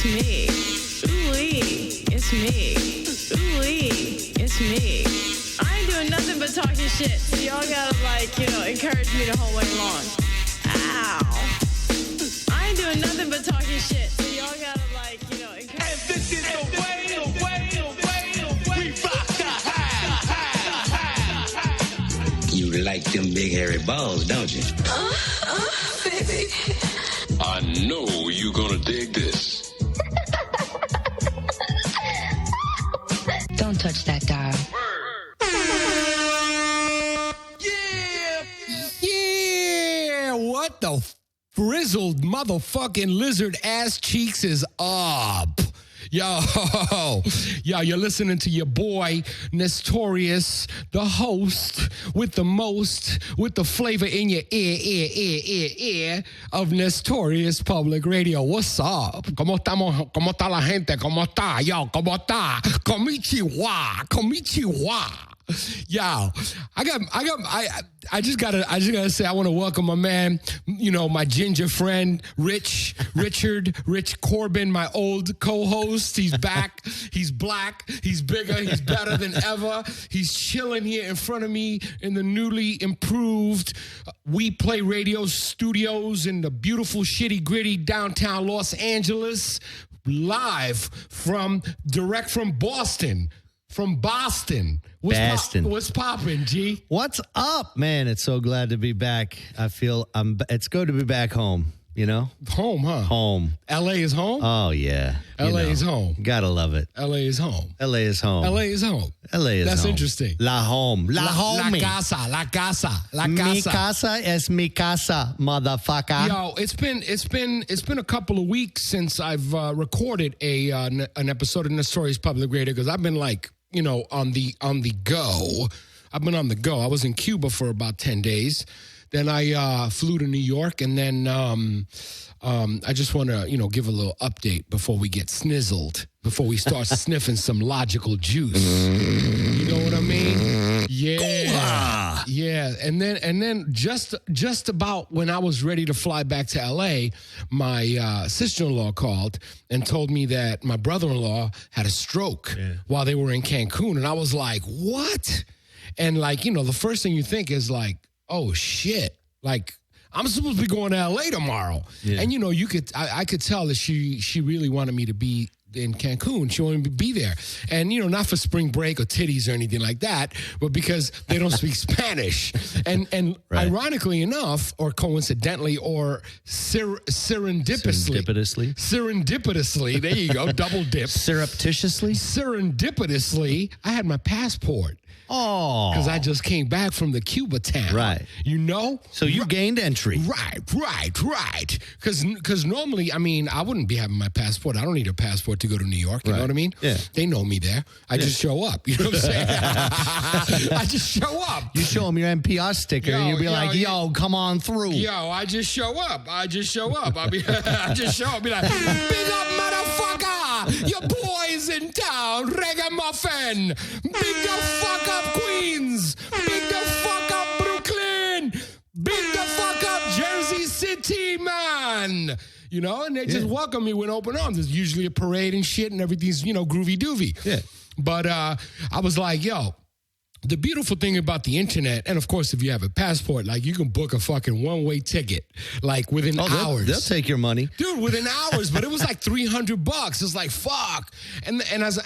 it's me. Ooh-wee, it's me. Ooh-wee, it's me. I ain't doing nothing but talking shit, so y'all gotta, encourage me the whole way along. Ow. I ain't doing nothing but talking shit, so y'all gotta, encourage me. And this is the way we rock the high. You like them big hairy balls, don't you? Baby. I know you're gonna dig this. Don't touch that dial. Yeah! What the frizzled motherfucking lizard ass cheeks is up? Yo, you're listening to your boy, Nestorious, the host with the most, with the flavor in your ear of Nestorious Public Radio. What's up? ¿Cómo estamos? ¿Cómo está la gente? ¿Cómo está? Yo, ¿cómo está? Konnichiwa. Yo, I just gotta say, I want to welcome my man, my ginger friend, Rich Corbin, my old co-host. He's back. He's black. He's bigger. He's better than ever. He's chilling here in front of me in the newly improved WEplayRADIO studios in the beautiful, shitty, gritty downtown Los Angeles, direct from Boston. From Boston. What's poppin', G? What's up, man? It's so glad to be back. I feel it's good to be back home, Home, huh? Home. L.A. is home? Oh, yeah. L.A. is home. Gotta love it. L.A. is home. L.A. is home. L.A. is home. L.A. is That's home. interesting. La home. La home. La casa. Mi casa es mi casa, motherfucker. Yo, it's been a couple of weeks since I've recorded an episode of Nestorious Public Radio because I've been on the go. I've been on the go. I was in Cuba for about 10 days. Then I flew to New York, and then I just want to, give a little update before we get snizzled, before we start sniffing some logical juice. You know what I mean? Yeah. Yeah. And then just about when I was ready to fly back to LA, my sister-in-law called and told me that my brother-in-law had a stroke while they were in Cancun. And I was like, what? And the first thing you think is oh shit. I'm supposed to be going to LA tomorrow. Yeah. And I could tell that she really wanted me to be in Cancun. She wanted me to be there. And, not for spring break or titties or anything like that, but because they don't speak Spanish. And right. Ironically enough, or coincidentally, or serendipitously, there you go, double dip. Serendipitously, I had my passport. Oh. Because I just came back from the Cuba town. Right. So you gained entry. Right. Because normally, I wouldn't be having my passport. I don't need a passport to go to New York. You know what I mean? Yeah. They know me there. I just show up. You know what I'm saying? I just show up. You show them your NPR sticker and you'll be yo, come on through. Yo, I just show up. I just show up. I just show up. Be like, big up, motherfucker. Your boy's in town. Ragamuffin. Big the fuck up, Queens. Big the fuck up, Brooklyn. Big the fuck up, Jersey City, man. And they just welcome me with open arms. There's usually a parade and shit and everything's, groovy doovy. Yeah. But I was like, yo, the beautiful thing about the internet, and of course, if you have a passport, you can book a fucking one-way ticket, within hours. They'll take your money, dude, within hours. But it was $300. It's fuck. And as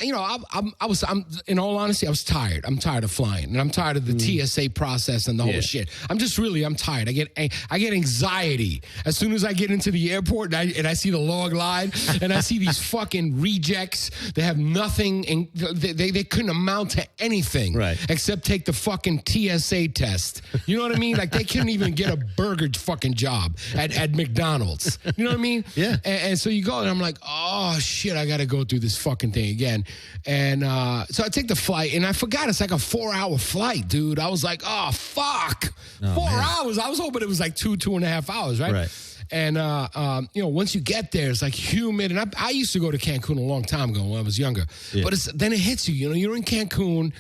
I'm in all honesty, I was tired. I'm tired of flying, and I'm tired of the TSA process and the whole shit. I'm tired. I get anxiety as soon as I get into the airport and I see the log line and I see these fucking rejects. They have nothing, and they couldn't amount to anything, right? Except take the fucking TSA test. You know what I mean? They couldn't even get a burger fucking job at McDonald's. You know what I mean? Yeah. And so you go, and I'm like, oh, shit, I got to go through this fucking thing again. And so I take the flight, and I forgot it's a 4-hour flight, dude. I was like, oh, fuck. 4 hours. I was hoping it was 2.5 hours, right? Right. And, once you get there, it's humid. And I used to go to Cancun a long time ago when I was younger. Yeah. But then it hits you. You're in Cancun.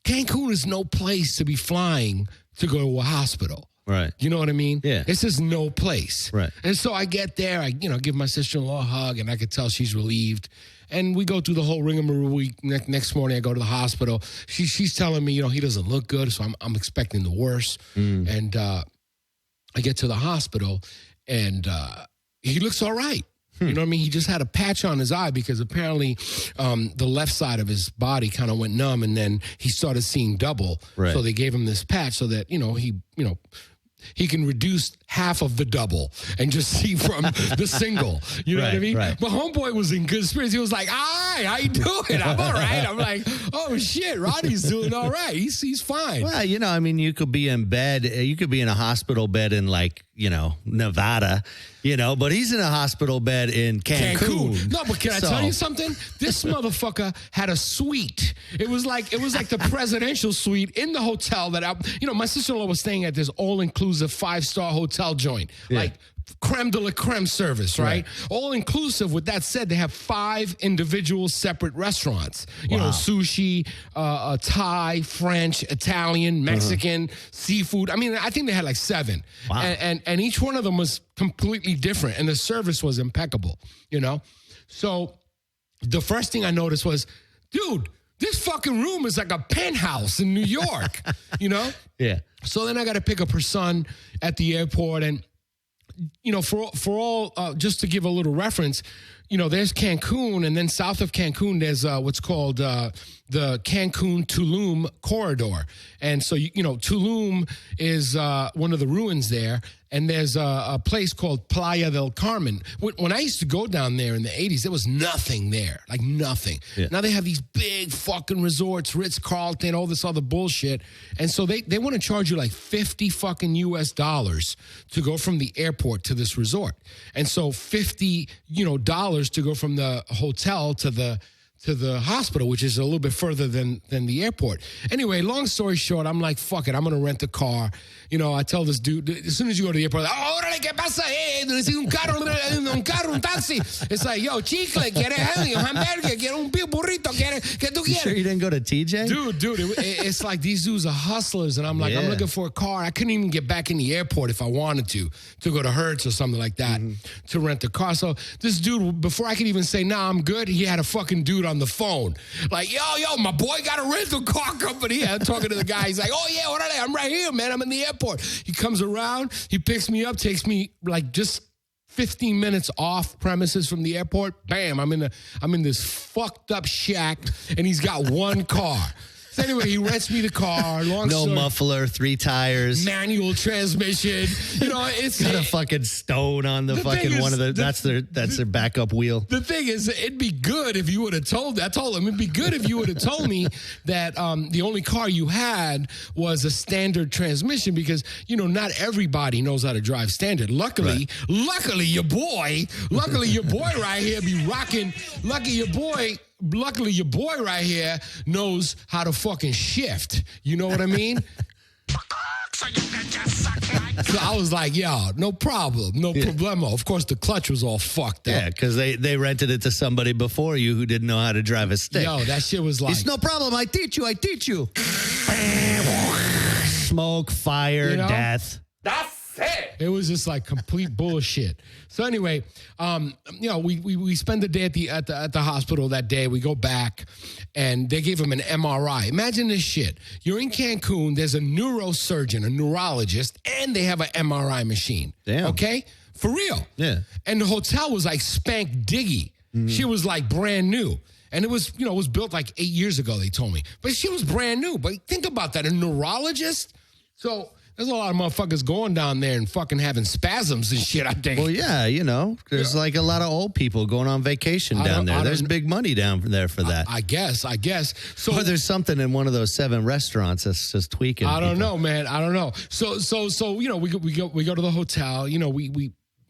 Cancun is no place to be flying to go to a hospital. Right. You know what I mean? Yeah. This is no place. Right. And so I get there, I give my sister-in-law a hug, and I could tell she's relieved. And we go through the whole rigmarole week. Next morning, I go to the hospital. She's telling me, he doesn't look good, so I'm expecting the worst. And I get to the hospital, and he looks all right. You know what I mean? He just had a patch on his eye because apparently the left side of his body kind of went numb, and then he started seeing double. Right. So they gave him this patch so that he can reduce half of the double and just see from the single. You know what I mean? Right. But homeboy was in good spirits. He was like, "Hi, how you doing?" I'm all right. I'm like, "Oh shit, Roddy's doing all right. He's fine." Well, you could be in bed. You could be in a hospital bed in Nevada, but he's in a hospital bed in Cancun. No, but can I tell you something? This motherfucker had a suite. It was like the presidential suite in the hotel that my sister-in-law was staying at this all-inclusive 5-star hotel joint. Yeah. Like creme de la creme service, right? All inclusive. With that said, they have 5 individual separate restaurants. Sushi, Thai, French, Italian, Mexican, seafood. I mean, I think they had like 7. Wow. And each one of them was completely different, and the service was impeccable, So the first thing I noticed was, dude, this fucking room is like a penthouse in New York, Yeah. So then I got to pick up her son at the airport, and for all, just to give a little reference, there's Cancun, and then south of Cancun, there's what's called the Cancun-Tulum corridor. And so, Tulum is one of the ruins there, and there's a place called Playa del Carmen. When I used to go down there in the 80s, there was nothing there, like nothing. Yeah. Now they have these big fucking resorts, Ritz-Carlton, all this other bullshit. And so they want to charge you like $50 fucking US to go from the airport to this resort. And so $50, dollars to go from the hotel to the hospital, which is a little bit further than the airport. Anyway, long story short, I'm like, fuck it, I'm going to rent a car. I tell this dude, as soon as you go to the airport, órale, ¿qué pasa? Necesito un carro, un taxi. It's like, yo, chicle, ¿quieres hamburger? ¿Quieres un burrito? ¿Qué tú quieres? Sure you didn't go to TJ? Dude, it's like these dudes are hustlers, and I'm like, I'm looking for a car. I couldn't even get back in the airport if I wanted to go to Hertz or something like that to rent a car. So this dude, before I could even say, nah, I'm good, he had a fucking dude on the phone. Like, yo, my boy got a rental car company. I'm talking to the guy. He's like, oh, yeah, órale, I'm right here, man. I'm in the airport. He comes around. He picks me up, takes me like just 15 minutes off premises from the airport. Bam, I'm in this fucked up shack, and he's got one car. So anyway, he rents me the car. No muffler, 3 tires, manual transmission. It's got a fucking stone on the fucking one of the. That's their backup wheel. The thing is, it'd be good if you would have told. I told him it'd be good if you would have told me that the only car you had was a standard transmission, because not everybody knows how to drive standard. Luckily your boy right here be rocking. Luckily, your boy right here knows how to fucking shift. You know what I mean? So I was like, yo, no problem. No problemo. Of course, the clutch was all fucked up. Yeah, because they rented it to somebody before you who didn't know how to drive a stick. Yo, that shit was like... It's no problem. I teach you. Smoke, fire, death. That's it. It was just like complete bullshit. So anyway, we spend the day at the hospital that day. We go back, and they gave him an MRI. Imagine this shit. You're in Cancun. There's a neurosurgeon, a neurologist, and they have an MRI machine. Damn. Okay? For real. Yeah. And the hotel was like spank diggy. She was like brand new. And it was built like 8 years ago, they told me. But she was brand new. But think about that, a neurologist? So... there's a lot of motherfuckers going down there and fucking having spasms and shit, I think. Well, yeah, there's like a lot of old people going on vacation down there. There's big money down there for that. I guess. So or there's something in one of those 7 restaurants that's just tweaking. I don't know, man. I don't know. So we go to the hotel.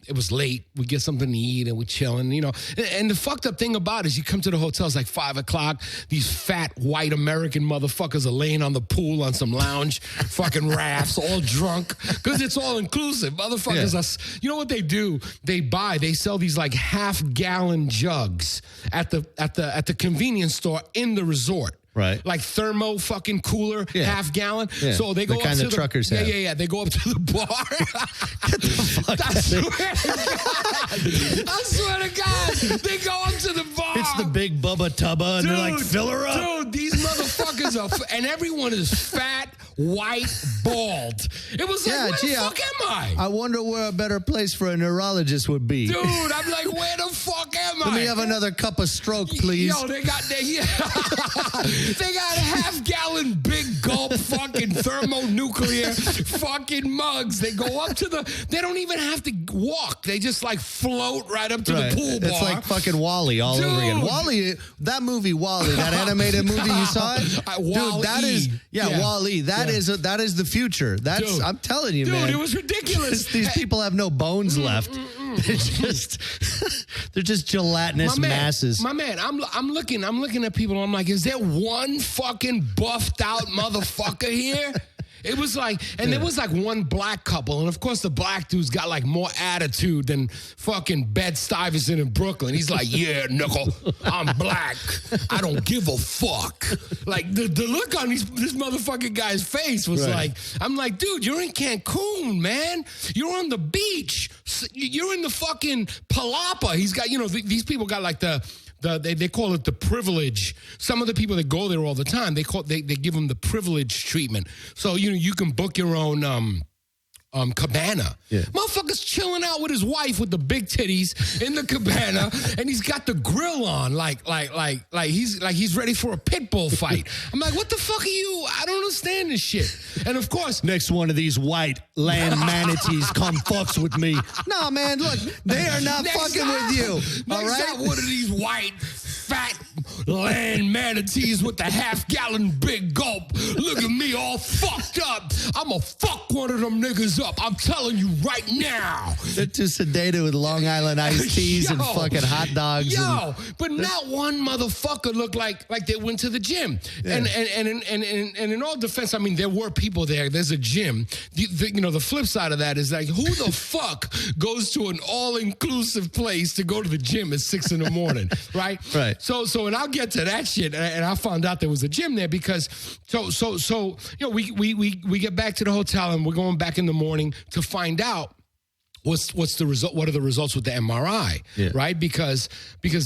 It was late. We get something to eat and we chilling, And the fucked up thing about it is you come to the hotel, it's like 5 o'clock. These fat white American motherfuckers are laying on the pool on some lounge fucking rafts, all drunk, because it's all inclusive. Motherfuckers are, you know what they do? They sell these like half-gallon jugs at the convenience store in the resort. Right. Like thermo fucking cooler, half gallon. Yeah. So they go the up kind to the truckers yeah, have. yeah. They go up to the bar. Get the fuck I swear to God, they go up to the bar. It's the big Bubba Tubba, and they're like, fill her up. Dude, these motherfuckers are, and everyone is fat, white, bald. It was like, where the fuck am I? I wonder where a better place for a neurologist would be. Dude, I'm like, where the fuck am I? Let me have another cup of stroke, please. Yo, they got half-gallon big gulp fucking thermonuclear fucking mugs. They go up to they don't even have to walk. They just like float right up to the pool bar. It's like fucking Wall-E all over again. Wall-E, that movie Wall-E, that animated movie, you saw it? Dude, that is, Wall-E. That is the future. That's, dude, I'm telling you, man. Dude, it was ridiculous. These people have no bones left. They're just gelatinous masses. My man, I'm looking at people. I'm like, is there one fucking buffed out motherfucker here? It was like, and there was like one black couple, and of course the black dude's got like more attitude than fucking Bed-Stuyvesant in Brooklyn. He's like, yeah, nickel, I'm black. I don't give a fuck. Like the look on this motherfucking guy's face was like, I'm like, dude, you're in Cancun, man. You're on the beach. You're in the fucking Palapa. He's got, these people got like they call it the privilege. Some of the people that go there all the time, they give them the privilege treatment. So you can book your own cabana. Yeah. Motherfucker's chilling out with his wife with the big titties in the cabana, and he's got the grill on, like he's ready for a pit bull fight. I'm like, what the fuck are you? I don't understand this shit. And of course, next one of these white land manatees come fucks with me. No, man, look, they are not fucking with you. All right, one of these white fat land manatees with the half-gallon big gulp. Look at me all fucked up. I'ma fuck one of them niggas up. I'm telling you right now. They're too sedated with Long Island iced teas and fucking hot dogs. But not one motherfucker looked like they went to the gym. Yeah. And in all defense, I mean, there were people there. There's a gym. The flip side of that is like, who the fuck goes to an all-inclusive place to go to the gym at 6 a.m, right? Right. So, and I'll get to that shit. And I found out there was a gym there because, we get back to the hotel and we're going back in the morning to find out what's the result. What are the results with the MRI? Yeah. Right? Because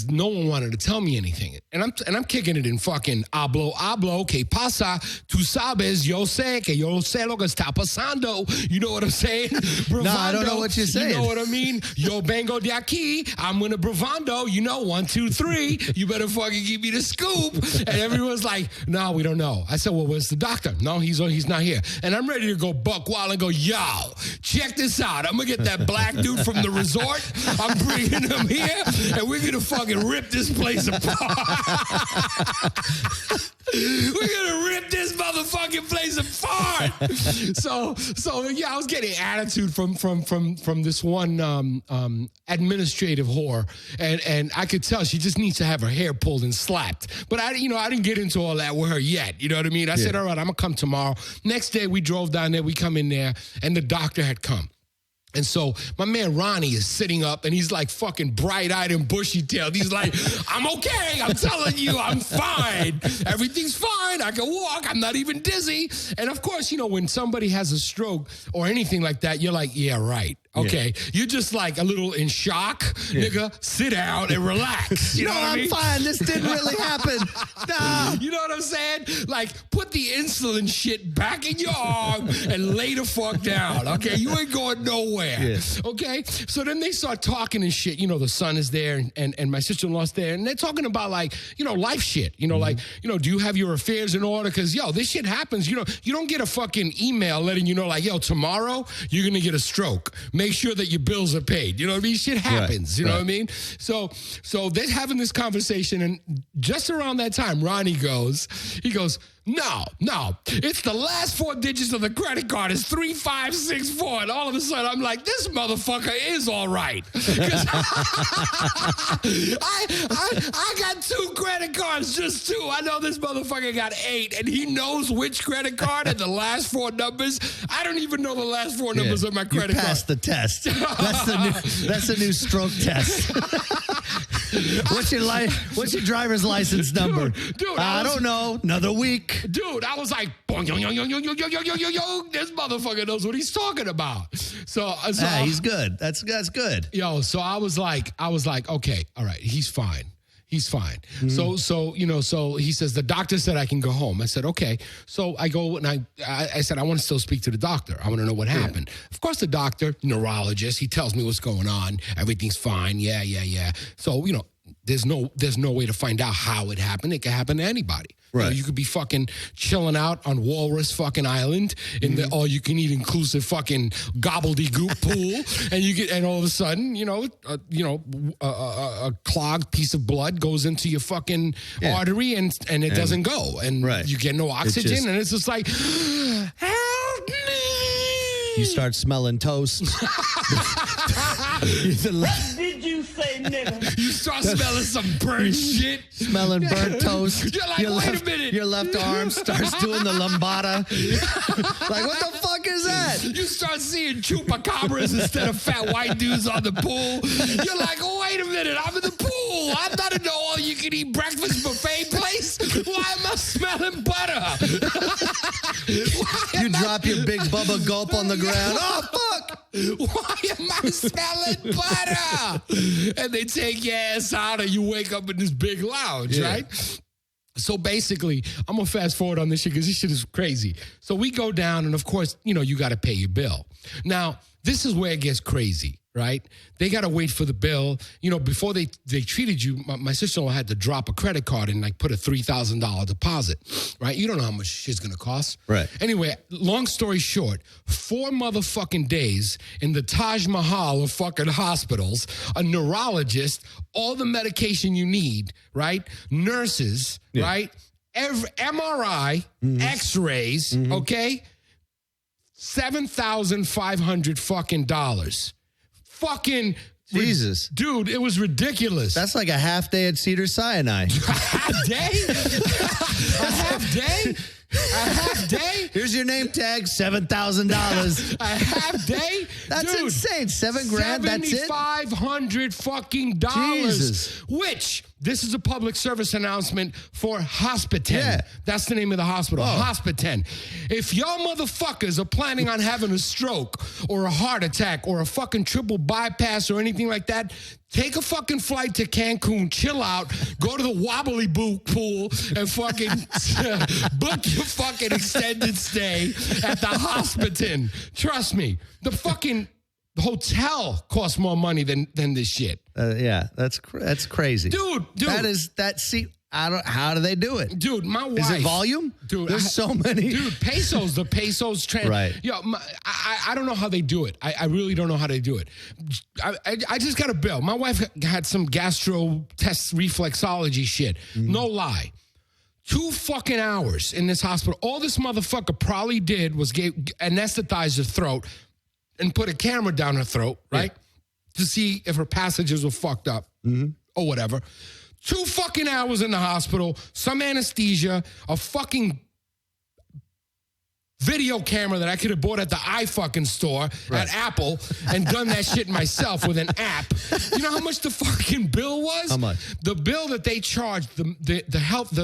no one wanted to tell me anything. And I'm kicking it in fucking hablo, que pasa, tú sabes, yo sé lo que está pasando. You know what I'm saying? Bravando, no, I don't know what you're saying. You know what I mean? Yo vengo de aquí. I'm gonna bravando. 1, 2, 3. You better fucking give me the scoop. And everyone's like, no, we don't know. I said, well, where's the doctor? No, he's not here. And I'm ready to go buck wild and go, yo, check this out. I'm gonna get that black dude from the resort. I'm bringing him here, and we're gonna fucking rip this place apart. We're gonna rip this motherfucking place apart. So yeah, I was getting attitude from this one administrative whore, and I could tell she just needs to have her hair pulled and slapped. But I didn't get into all that with her yet. You know what I mean? I said, all right, I'm gonna come tomorrow. Next day, we drove down there. We come in there, and the doctor had come. And so my man Ronnie is sitting up and he's like fucking bright-eyed and bushy-tailed. He's like, I'm okay. I'm telling you, I'm fine. Everything's fine. I can walk. I'm not even dizzy. And of course, when somebody has a stroke or anything like that, you're like, yeah, right. Okay. Yeah. You're just like a little in shock. Yeah. Nigga, sit down and relax. You know what I mean? I'm fine. This didn't really happen. Nah. You know what I'm saying? Like, put the insulin shit back in your arm and lay the fuck down. Okay? You ain't going nowhere. Yeah. Okay? So then they start talking and shit. The son is there and my sister-in-law's there. And they're talking about like, life shit. Like, do you have your affairs in order? Because, this shit happens. You don't get a fucking email letting you know like, tomorrow you're going to get a stroke. Make sure that your bills are paid. You know what I mean? Shit happens. Right, you know what I mean? So they're having this conversation, and just around that time, Ronnie goes, no, it's the last 4 digits of the credit card is 3564. And all of a sudden, I'm like, this motherfucker is all right. Because I got 2 credit cards, just 2. I know this motherfucker got 8, and he knows which credit card and the last 4 numbers. I don't even know the last 4 numbers of my credit card. You passed the test. That's the new stroke test. What's your driver's license number? Dude, I don't know. Another week. Dude, I was like, boing, yo, yo, yo, yo, yo, yo, yo, yo, yo, yo. This motherfucker knows what he's talking about. So he's good. That's good. Yo, so I was like, okay, all right, he's fine. He's fine. So he says, the doctor said I can go home. I said, okay. So I go and I said, I want to still speak to the doctor. I want to know what happened. Of course, the doctor, neurologist, he tells me what's going on. Everything's fine. Yeah. So, there's no way to find out how it happened. It can happen to anybody. Right. You could be fucking chilling out on Walrus fucking Island in the all-you-can-eat inclusive fucking gobbledygook pool, and all of a sudden, a clogged piece of blood goes into your fucking artery, and it doesn't go, and you get no oxygen, and it's just like, help me. You start smelling toast. What did you say, nigga? You start smelling some burnt shit. Smelling burnt toast. You're like, wait a minute. Your left arm starts doing the lambada. Like, what the fuck is that? You start seeing chupacabras instead of fat white dudes on the pool. You're like, oh, wait a minute. I'm in the pool. I'm not in the all-you-can-eat breakfast buffet place. Why am I smelling butter? You drop your big Bubba Gulp on the ground. Oh, fuck. Why am I smelling butter? And they take your ass out and you wake up in this big lounge, right? So basically, I'm going to fast forward on this shit because this shit is crazy. So we go down and, of course, you got to pay your bill. Now, this is where it gets crazy, right? They got to wait for the bill. Before they treated you, my sister-in-law had to drop a credit card and put a $3,000 deposit, right? You don't know how much shit's going to cost. Right. Anyway, long story short, 4 motherfucking days in the Taj Mahal of fucking hospitals, a neurologist, all the medication you need, right? Nurses, right? MRI, X-rays, okay? $7,500 fucking dollars. Fucking Jesus. Dude, it was ridiculous. That's like a half day at Cedars-Sinai. A half day? A half day? A half day? Here's your name tag, $7,000. A half day? That's Dude, insane. $7,000, that's it? $7,500 fucking dollars. Jesus. Which, this is a public service announcement for Hospiten. Yeah. That's the name of the hospital, Hospiten. If y'all motherfuckers are planning on having a stroke or a heart attack or a fucking triple bypass or anything like that, take a fucking flight to Cancun, chill out, go to the wobbly pool, and fucking book your fucking extended stay at the Hospiten. Trust me, the fucking hotel costs more money than this shit. That's crazy, dude. How do they do it? Dude, my wife. Is it volume? Dude, there's so many. Dude, pesos. The pesos trend. Right. Yo, I don't know how they do it. I really don't know how they do it. I just got a bill. My wife had some gastro test reflexology shit. No lie. 2 fucking hours in this hospital. All this motherfucker probably did was anesthetize her throat and put a camera down her throat, right? To see if her passages were fucked up or whatever. 2 fucking hours in the hospital, some anesthesia, a fucking video camera that I could have bought at the iFucking store at Apple and done that shit myself with an app. You know how much the fucking bill was? How much? The bill that they charged, the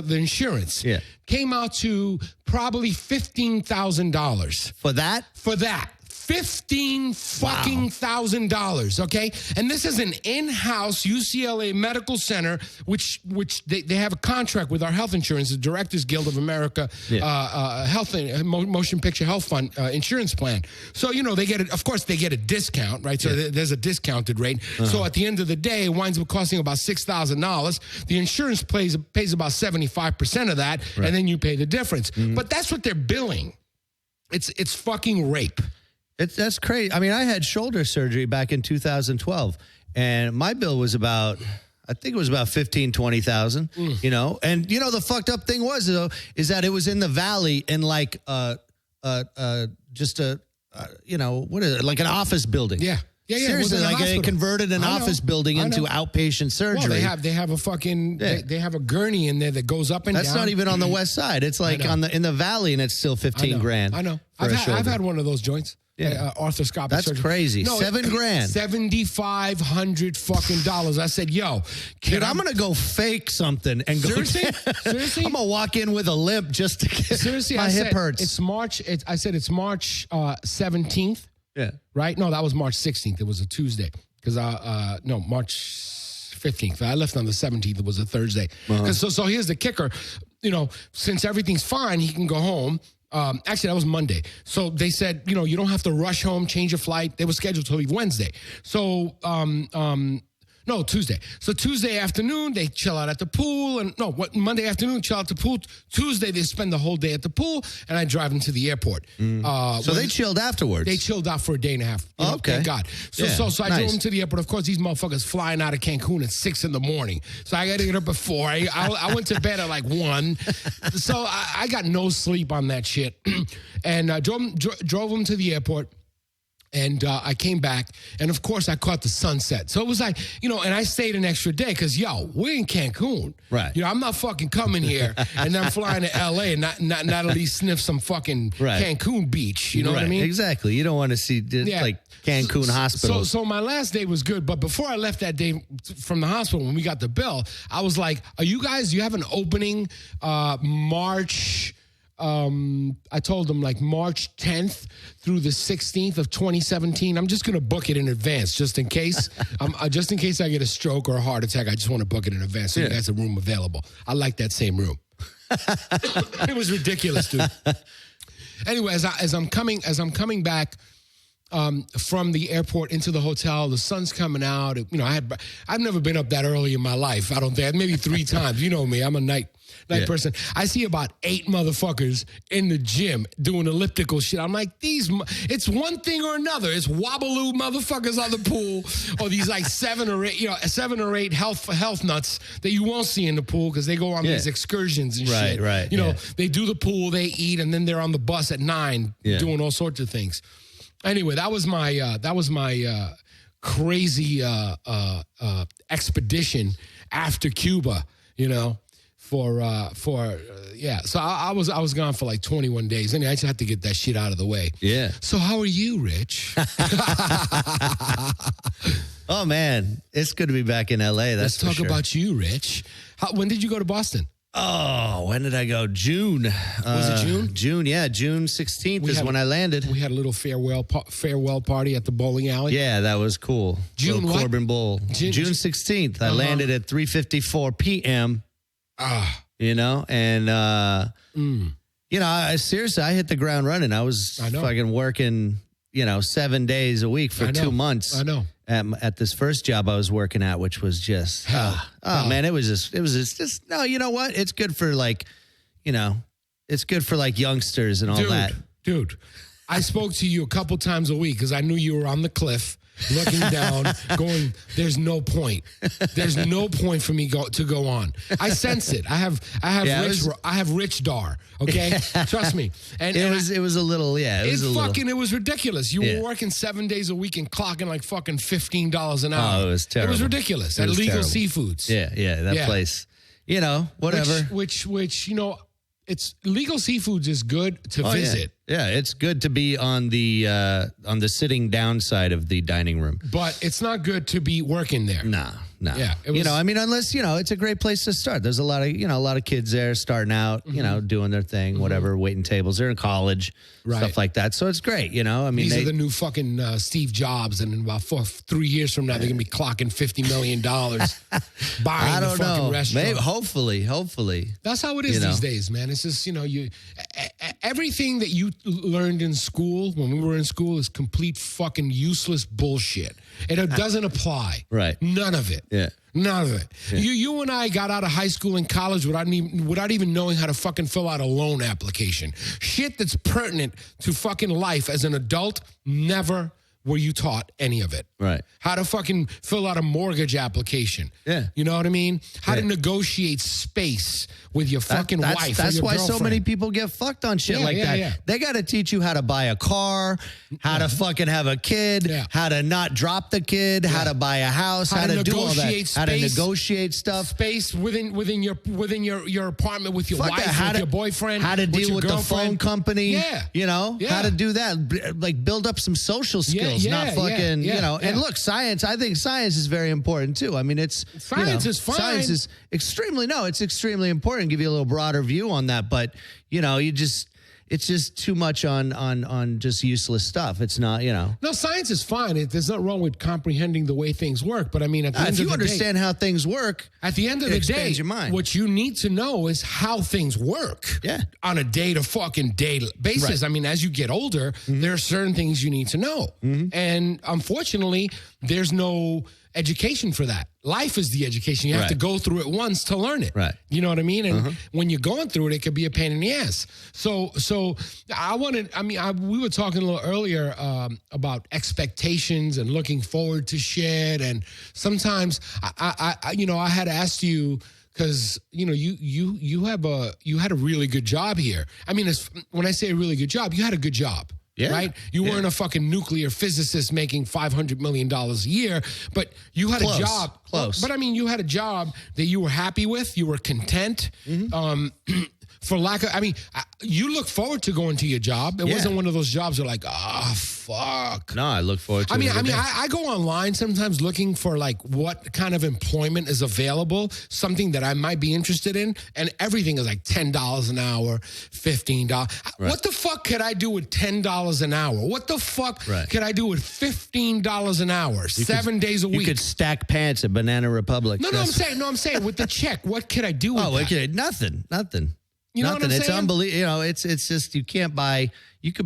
insurance, came out to probably $15,000. For that? For that. $15,000, okay? And this is an in-house UCLA medical center, which they have a contract with our health insurance, the Directors Guild of America Health Motion Picture Health Fund insurance plan. So, they get of course, they get a discount, right? So there's a discounted rate. So at the end of the day, it winds up costing about $6,000. The insurance pays about 75% of that, and then you pay the difference. But that's what they're billing. It's fucking rape. That's crazy. I mean, I had shoulder surgery back in 2012, and my bill was about, I think it was about 15,000, 20,000, And, the fucked up thing was, though, is that it was in the valley in like just a, what is it, like an office building. Yeah. Seriously, like they converted an office building into outpatient surgery. Well, they have a fucking they have a gurney in there that goes up and down. That's not even on the west side. It's like in the valley, and it's still $15,000. I know. I've had one of those joints. arthroscopic That's surgery. crazy. No, $7,000. $7,500 fucking dollars. I said, yo, Dude, I'm gonna go fake something and go. Seriously? I'm gonna walk in with a limp just to get. Seriously, my I hip said, hurts. It's March 17th. Yeah. Right? No, that was March 16th. It was a Tuesday. Because March 15th. I left on the 17th. It was a Thursday. So here's the kicker. Since everything's fine, he can go home. Actually, that was Monday. So they said, you don't have to rush home, change your flight. They were scheduled to leave Wednesday. So, no, Tuesday. So Tuesday afternoon, they chill out at the pool. Monday afternoon, chill out at the pool. Tuesday, they spend the whole day at the pool, and I drive them to the airport. So they chilled afterwards? They chilled out for a day and a half. Okay. Thank God. So I drove them to the airport. Of course, these motherfuckers flying out of Cancun at 6 in the morning. So I got to get up at 4. I went to bed at like 1. So I got no sleep on that shit. And drove them to the airport. And I came back, and of course, I caught the sunset. So it was like, and I stayed an extra day because, we're in Cancun. Right. I'm not fucking coming here and then flying to L.A. and not at least sniff some fucking Cancun beach. You know what I mean? Exactly. You don't want to see like Cancun hospital. So my last day was good, but before I left that day from the hospital, when we got the bill, I was like, do you have an opening March... I told them like March 10th through the 16th of 2017. I'm just going to book it in advance just in case. Just in case I get a stroke or a heart attack, I just want to book it in advance so you guys have a room available. I like that same room. It was ridiculous, dude. Anyway, as I'm coming back from the airport into the hotel, the sun's coming out. I've never been up that early in my life. I don't think, maybe 3 times. You know me, I'm a night person. I see about 8 motherfuckers in the gym doing elliptical shit. I'm like, it's one thing or another. It's wobbaloo motherfuckers on the pool, or these like 7 or 8 health nuts that you won't see in the pool because they go on these excursions and shit. Right. They do the pool, they eat, and then they're on the bus at 9 doing all sorts of things. Anyway, that was my crazy expedition after Cuba. So I was gone for like 21 days. Anyway, I just had to get that shit out of the way. Yeah. So how are you, Rich? Oh man, it's good to be back in LA. Let's talk about you, Rich. When did you go to Boston? Oh, when did I go? June. Was it June? June, yeah. June 16th is when I landed. We had a little farewell party at the bowling alley. Yeah, that was cool. June what? Corbin Bowl. June 16th. I landed at 3:54 p.m. Seriously, I hit the ground running. I was fucking working, 7 days a week for 2 months. I know. At this first job I was working at, which was just, man, it was just, no, you know what? It's good for it's good for like youngsters and all that. Dude, I spoke to you a couple times a week because I knew you were on the cliff looking down, going, there's no point. There's no point for me to go on. I sense it. I have Rich Dar. Okay, trust me. And it was a little. It was ridiculous. You were working 7 days a week and clocking like fucking $15 an hour. Oh, it was terrible. It was ridiculous. At Legal Seafoods. Yeah, that place. Whatever. Which it's Legal Seafoods is good to visit. Yeah, it's good to be on the sitting down side of the dining room. But it's not good to be working there. No. Yeah, unless, it's a great place to start. There's a lot of kids there starting out, doing their thing, whatever, waiting tables. They're in college, stuff like that. So it's great, These are the new fucking Steve Jobs, and in about 3 years from now, they're going to be clocking $50 million buying the fucking restaurant. Maybe, hopefully. That's how it is these days, man. It's just, everything that you learned in school, when we were in school, is complete fucking useless bullshit. It doesn't apply. Right. None of it. Yeah. None of it. Yeah. You and I got out of high school and college without even knowing how to fucking fill out a loan application. Shit that's pertinent to fucking life as an adult never were you taught any of it. Right. How to fucking fill out a mortgage application. Yeah. You know what I mean? How to negotiate space with your fucking wife. That's or your why so girlfriend. many people get fucked on shit like that. Yeah. They got to teach you how to buy a car, how to fucking have a kid, how to not drop the kid, how to buy a house, how to do all that, negotiate how to space, negotiate stuff. Space within your apartment with your Fuck wife, that. with your boyfriend, how to deal with the girlfriend. phone company. Yeah. You know, how to do that. Like build up some social skills, not fucking, you know. And look, science, I think science is very important too. I mean, Science is fine. Science is it's extremely important. Give you a little broader view on that. But, you know, it's just too much on just useless stuff. It's not, you know. No, science is fine. There's nothing wrong with comprehending the way things work. But I mean, at the end if of you the understand day, how things work, at the end of the day, your mind. What you need to know is how things work. Yeah. On a day basis. Right. I mean, as you get older, there are certain things you need to know. And unfortunately, there's no education for that. Life is the education. You have to go through it once to learn it. Right. You know what I mean? And when you're going through it, it could be a pain in the ass. So we were talking a little earlier about expectations and looking forward to shit. And sometimes I had asked you, because you had a really good job here. I mean, when I say a really good job, you had a good job. Yeah. Right? You weren't a fucking nuclear physicist making $500 million a year, but you had a job. Close. But I mean, you had a job that you were happy with. You were content. For lack of, I mean, you look forward to going to your job. It wasn't one of those jobs where like, fuck. No, I look forward to it. I go online sometimes looking for like what kind of employment is available, something that I might be interested in, and everything is like $10 an hour, $15. Right. What the fuck could I do with $10 an hour? What the fuck could I do with $15 an hour, 7 days a week? You could stack pants at Banana Republic. I'm saying with the check, what could I do with that? Okay, nothing. You know what I'm It's saying? unbelievable. You know, it's just you could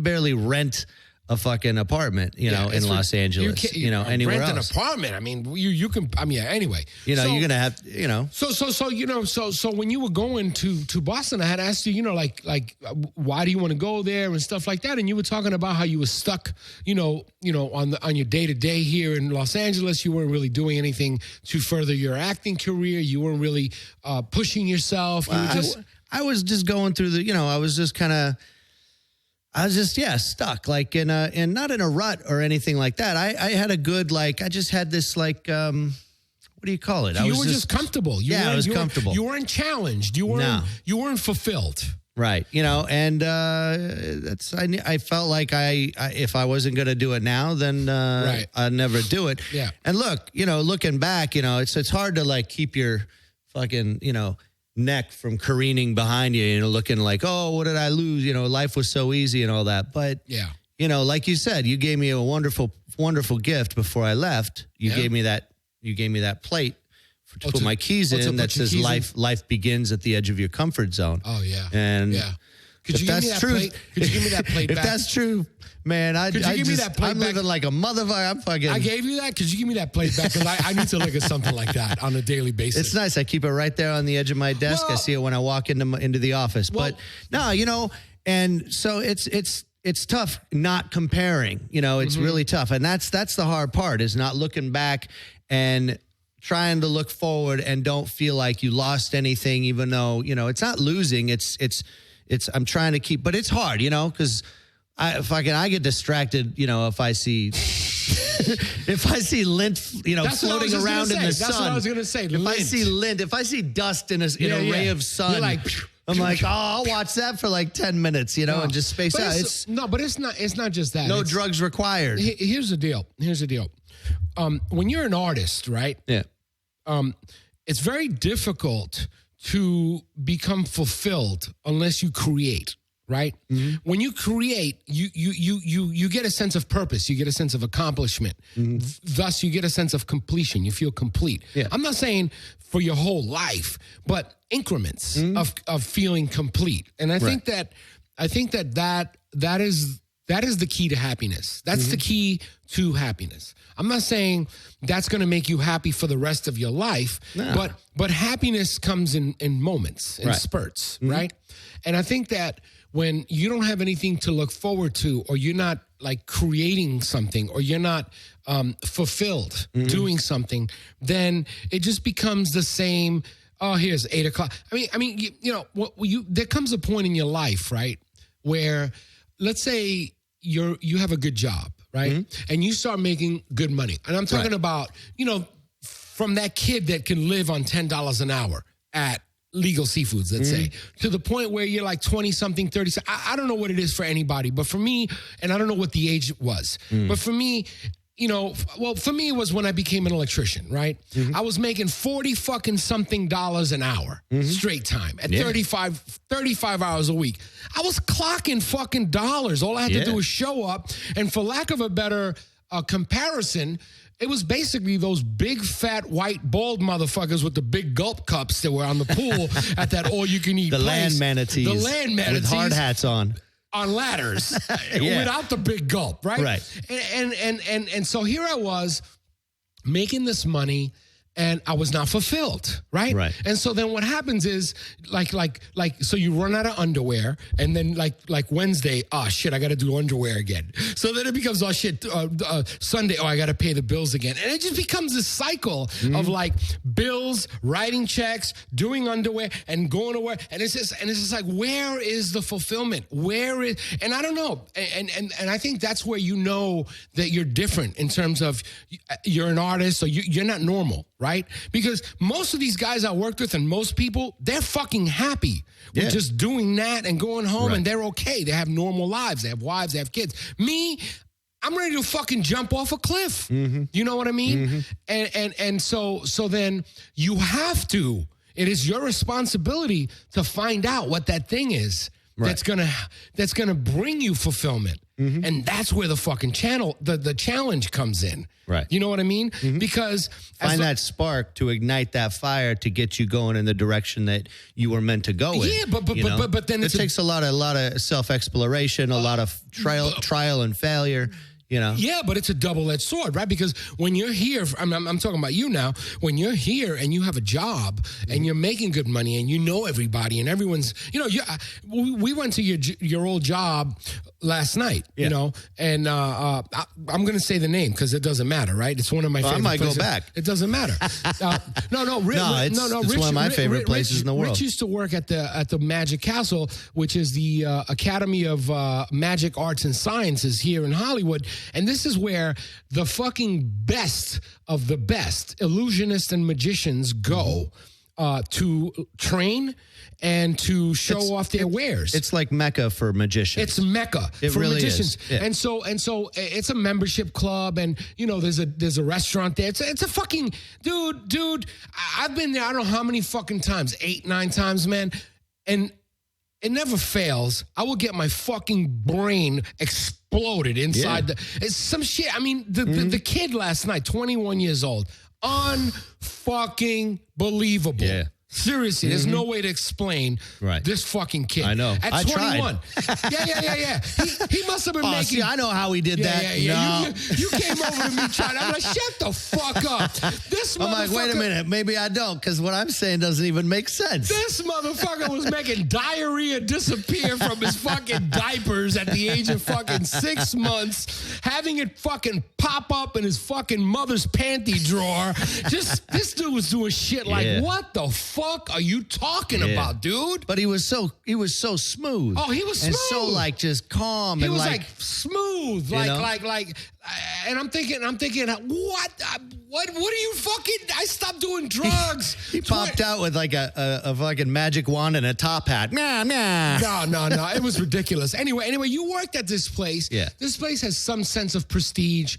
barely rent a fucking apartment, in Los Angeles, anywhere rent else. An apartment. I mean, you can. I mean, anyway. You're gonna have, So when you were going to Boston, I had asked you, like why do you want to go there and stuff like that, and you were talking about how you were stuck, on your day to day here in Los Angeles. You weren't really doing anything to further your acting career. You weren't really pushing yourself. You were just. I was just going through I was just stuck, like in not in a rut or anything like that. I had a good, I just had this, what do you call it? You were just comfortable. I was comfortable. You weren't challenged. You weren't fulfilled. Right. And I felt like if I wasn't going to do it now, then I'd never do it. Yeah. And look, looking back, it's hard to keep your fucking, neck from careening behind you, looking like, oh, what did I lose? Life was so easy and all that. But, like you said, you gave me a wonderful, wonderful gift before I left. You gave me that plate to put my keys in that says life begins at the edge of your comfort zone. Oh, yeah. And could you give me that plate? Could you give me that plate back? If that's true, man, I'm living like a motherfucker. I gave you that? Could you give me that plate back? Because I need to look at something like that on a daily basis. It's nice. I keep it right there on the edge of my desk. I see it when I walk into the office. But no, and so it's tough not comparing. It's really tough. And that's the hard part, is not looking back and trying to look forward and don't feel like you lost anything, even though, it's not losing. It's I'm trying to keep, but it's hard, because I get distracted, if I see lint, floating around in the sun. That's what I was going to say. If I see lint, if I see dust in a ray of sun, you're like, I'm like, I'll watch that for like 10 minutes, and just space out. But it's not just that. No drugs required. Here's the deal. When you're an artist, right? Yeah. It's very difficult to become fulfilled unless you create, right? Mm-hmm. When you create, you get a sense of purpose. You get a sense of accomplishment. Mm-hmm. Thus, you get a sense of completion. You feel complete. Yeah. I'm not saying for your whole life, but increments of feeling complete. And I think that is the key to happiness. That's the key to happiness. I'm not saying that's going to make you happy for the rest of your life, but happiness comes in moments, in spurts, right? And I think that when you don't have anything to look forward to, or you're not like creating something, or you're not fulfilled doing something, then it just becomes the same. Oh, here's 8 o'clock. I mean, there comes a point in your life, right, where let's say you have a good job, right, and you start making good money, and I'm talking about, from that kid that can live on $10 an hour at Legal Seafoods, let's say, to the point where you're like 20-something, 30. I don't know what it is for anybody, but for me, and I don't know what the age was, but for me, for me, it was when I became an electrician, right? I was making 40 fucking something dollars an hour, straight time, at 35 hours a week. I was clocking fucking dollars. All I had to do was show up, and for lack of a better comparison, it was basically those big, fat, white, bald motherfuckers with the big gulp cups that were on the pool at that all-you-can-eat place. Land manatees. The land manatees. With hard hats on ladders without the big gulp, right? Right. And so here I was making this money, and I was not fulfilled, right? Right. And so then what happens is so you run out of underwear, and then like Wednesday, oh shit, I got to do underwear again. So then it becomes, oh shit, Sunday, oh, I got to pay the bills again. And it just becomes this cycle of like bills, writing checks, doing underwear, and going to work. And it's just like, where is the fulfillment? And I don't know. And I think that's where you know that you're different in terms of you're an artist, so you're not normal. Right? Because most of these guys I worked with, and most people, they're fucking happy with just doing that and going home, and they're okay. They have normal lives. They have wives. They have kids. Me, I'm ready to fucking jump off a cliff. You know what I mean? And so then you have to. It is your responsibility to find out what that thing is that's gonna bring you fulfillment. And that's where the fucking the challenge comes in. Right. You know what I mean? Because find that spark to ignite that fire to get you going in the direction that you were meant to go in. Yeah, but then it takes a lot of self-exploration, a lot of trial and failure. Yeah, but it's a double-edged sword, right? Because when you're here, I'm talking about you now, when you're here and you have a job and you're making good money and you know everybody and everyone's, we went to your old job last night, and I'm going to say the name because it doesn't matter, right? It's one of my favorite places. I might go back. It doesn't matter. It's one of my favorite places in the world. Rich used to work at the Magic Castle, which is the Academy of Magic Arts and Sciences here in Hollywood. And this is where the fucking best of the best illusionists and magicians go to train and to show off their wares. It's like Mecca for magicians. It's Mecca for really magicians. Is. Yeah. And so it's a membership club, and there's a restaurant there. It's a fucking dude. I've been there I don't know how many fucking times, 8, 9 times, man. And it never fails. I will get my fucking brain exploded inside it's some shit. I mean, the kid last night, 21 years old, unfucking believable. Yeah. Seriously, there's no way to explain this fucking kid. I know. At 21. Yeah. He must have been making... See, I know how he did that. Yeah. No. You came over to me trying... I'm like, shut the fuck up. This motherfucker... I'm like, wait a minute. Maybe I don't, because what I'm saying doesn't even make sense. This motherfucker was making diarrhea disappear from his fucking diapers at the age of fucking 6 months, having it fucking pop up in his fucking mother's panty drawer. This dude was doing shit like, what the fuck are you talking about, dude? But he was so smooth. Oh, he was smooth. And so just calm. He was like smooth, like, and I'm thinking, what are you fucking? I stopped doing drugs. He popped out with like a fucking magic wand and a top hat. Nah. No. It was ridiculous. Anyway, you worked at this place. Yeah. This place has some sense of prestige.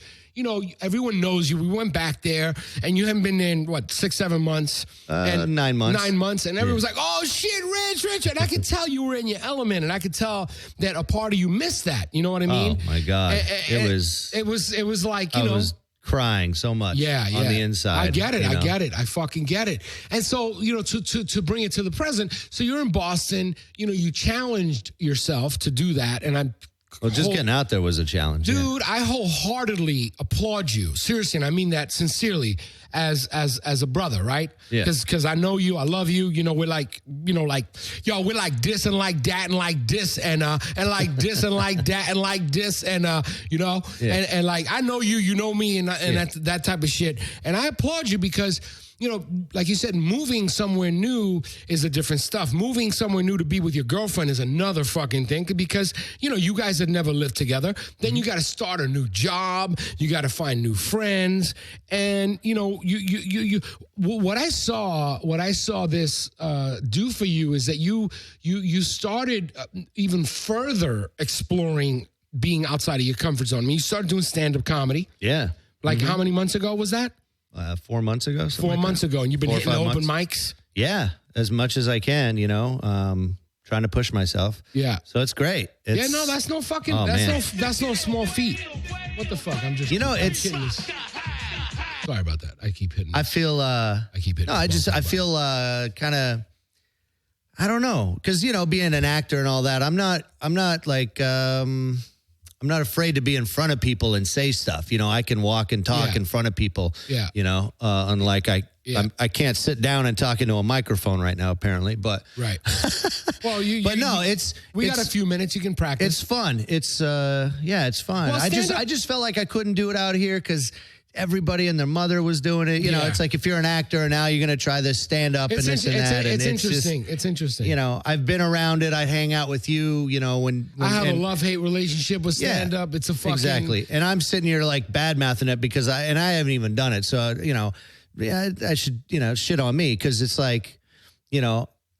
Everyone knows you. We went back there, and you haven't been there in, 6, 7 months? 9 months. 9 months, and everyone was like, oh, shit, Rich. And I could tell you were in your element, and I could tell that a part of you missed that. You know what I mean? Oh, my God. It was like, I was crying so much on the inside. I get it. I fucking get it. And so, to bring it to the present, so you're in Boston, you challenged yourself to do that, and I'm Well, just getting out there was a challenge. Dude, I wholeheartedly applaud you. Seriously, and I mean that sincerely as a brother, right? Yeah. Because I know you, I love you. You know, we're like, we're like this and like that and like this and like this and like that and like this and and like I know you, you know me and that type of shit. And I applaud you because, like you said, moving somewhere new is a different stuff. Moving somewhere new to be with your girlfriend is another fucking thing because, you guys had never lived together. Then you got to start a new job. You got to find new friends. And, what I saw this do for you is that you started even further exploring being outside of your comfort zone. I mean, you started doing stand-up comedy. Yeah. Like how many months ago was that? 4 months ago. 4 months ago, and you've been hitting the open mics? Yeah, as much as I can, trying to push myself. Yeah. So it's great. That's no fucking, that's no small feat. What the fuck? I'm just, it's. hitting this. Sorry about that. I keep hitting. I feel, I keep hitting. No, I feel kind of, I don't know. Because, being an actor and all that, I'm not like, I'm not afraid to be in front of people and say stuff. I can walk and talk in front of people. Yeah. Unlike I can't sit down and talk into a microphone right now, apparently. But right. Well, we got a few minutes. You can practice. It's fun. It's it's fun. Well, I just felt like I couldn't do it out here because everybody and their mother was doing it. It's like if you're an actor and now you're going to try this stand up and this and that. It's interesting. It's interesting. I've been around it. I hang out with you, when I have a love-hate relationship with stand up. It's a fucking. Exactly. And I'm sitting here like bad-mouthing it because I haven't even done it. So, I should, shit on me because it's like,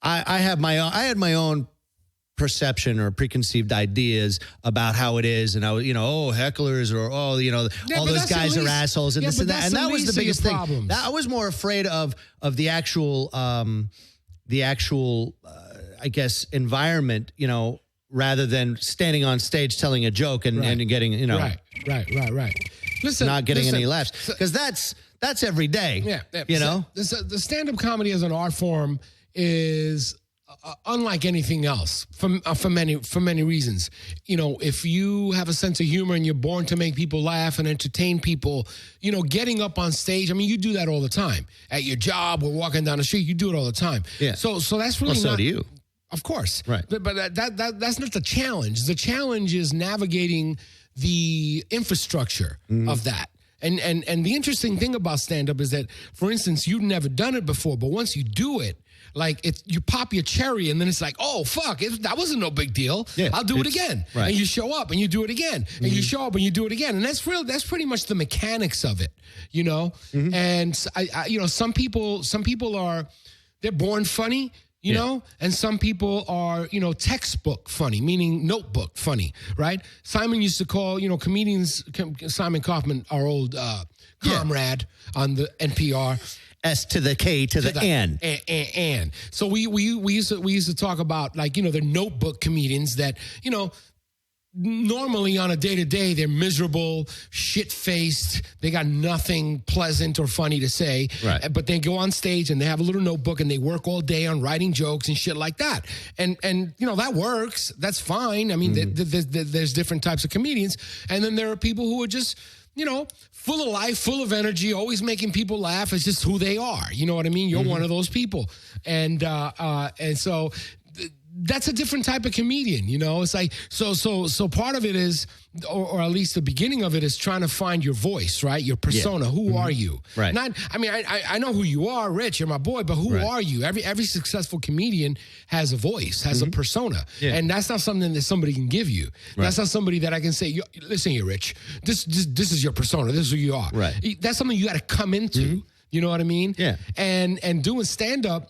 I had my own perception or preconceived ideas about how it is, and I was, hecklers or all those guys are assholes and this and that, and that was the biggest thing. I was more afraid of the actual, I guess, environment, rather than standing on stage telling a joke and getting, right. Listen, not getting any laughs because that's every day. Yeah, the stand-up comedy as an art form is. Unlike anything else, for many reasons, if you have a sense of humor and you're born to make people laugh and entertain people, getting up on stage. I mean, you do that all the time at your job or walking down the street. You do it all the time. Yeah. So that's really so do you. Of course. Right. But that's not the challenge. The challenge is navigating the infrastructure of that. And the interesting thing about stand-up is that, for instance, you've never done it before, but once you do it, like you pop your cherry and then it's like, oh, fuck, that wasn't no big deal. Yeah, I'll do it again. Right. And you show up and you do it again. And you show up and you do it again. And that's pretty much the mechanics of it, And some people they're born funny. And some people are, textbook funny, meaning notebook funny, right? Simon used to call, comedians, Simon Kaufman, our old comrade on the NPR. S to the K to the N. And. So we used to talk about, like, the notebook comedians that, normally on a day-to-day, they're miserable, shit-faced. They got nothing pleasant or funny to say. Right. But they go on stage and they have a little notebook and they work all day on writing jokes and shit like that. And that works. That's fine. I mean, there's different types of comedians. And then there are people who are just, full of life, full of energy, always making people laugh. It's just who they are. You know what I mean? You're one of those people. And so that's a different type of comedian, It's like, so part of it is, or at least the beginning of it is trying to find your voice, right? Your persona. Yeah. Who are you? Right. I know who you are, Rich, you're my boy, but who are you? Every successful comedian has a voice, has a persona. Yeah. And that's not something that somebody can give you. Right. That's not somebody that I can say, listen here, Rich, this is your persona. This is who you are. Right. That's something you got to come into. You know what I mean? Yeah. And doing stand-up,